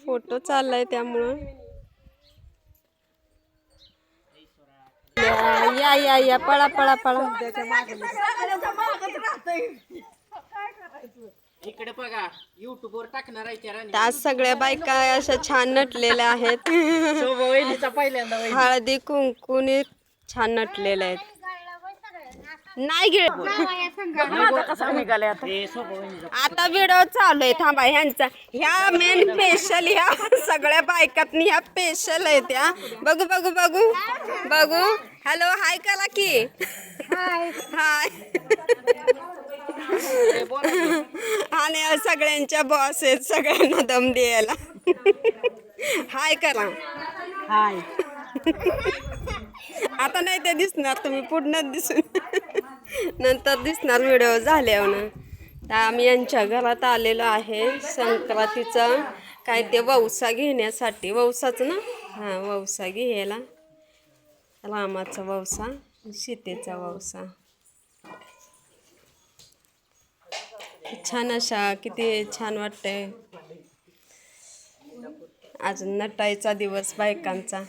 Photo चाललाय त्यामुळं या या या पळा पळा पळा. इकडे बघा YouTube वर टाकणार आहे त्या त्या सगळ्या बायका अशा छान नटलेल्या आहेत. वहिनीचा पहिल्यांदा हळदी कुंकुने छान नटलेल्या आहेत. नाही गे आता व्हिडिओ चालू आहे थांबा ह्यांचा. ह्या मेन स्पेशल ह्या सगळ्या बायकात ह्या स्पेशल आहेत त्या. बघू बघू बघू बघू. हॅलो हाय करा की. हाय. आणि सगळ्यांच्या बॉस आहेत सगळ्यांना दम द्यायला. हाय करा. हाय. आता नाही ते दिसणार तुम्ही पुढनच दिसून नंतर दिसणार व्हिडिओ झाल्यावर. तर आम्ही यांच्या घरात आलेलो आहे संक्रांतीचा काय ते वौसा घेण्यासाठी. वौसाच ना हां वौसा घ्यायला. रामाचा वौसा सीतेचा वौसा. छान अशा किती छान वाटतंय. अजून नटायचा दिवस बायकांचा.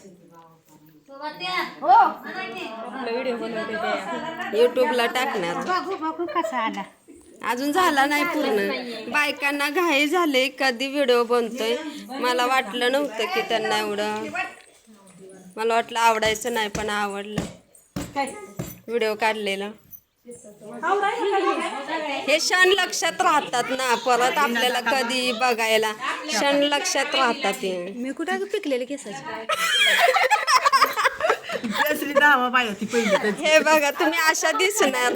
युट्यूबला टाकणार. अजून झाला नाही पूर्ण. बायकांना घाई झाले कधी व्हिडिओ बनतोय. मला वाटलं नव्हतं की त्यांना एवढं. मला वाटलं आवडायचं नाही पण आवडलं व्हिडिओ काढलेला. हे क्षण लक्षात राहतात ना परत आपल्याला कधी बघायला. क्षण लक्षात राहतात. मी कुठं पिकलेले केसाचे. हे बघा तुम्ही अशा दिसणार.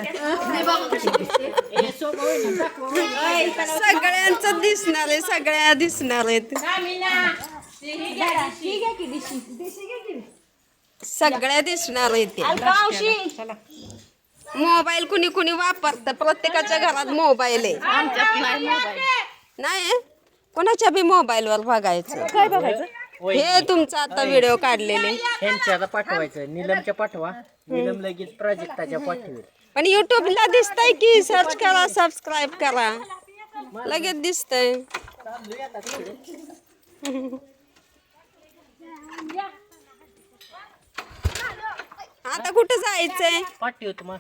सगळ्यांचं दिसणार आहे. सगळ्या दिसणार आहेत. सगळ्या दिसणार आहेत. मोबाईल कुणी कुणी वापरतं. प्रत्येकाच्या घरात मोबाईल आहे. नाही कोणाच्या बी मोबाईलवर बघायचं. काय बघायचं. हे तुमचं आता व्हिडिओ काढलेले. ह्यांच्या आता पाठवायचं. नीलमच्या पाठवा. नीलम लगेच प्राजक्ताच्या पाठवेल. पण युट्यूबला दिसतंय की सर्च करा सबस्क्राईब करा लगेच दिसतंय. आता कुठं जायचंय. पाठवतो मग.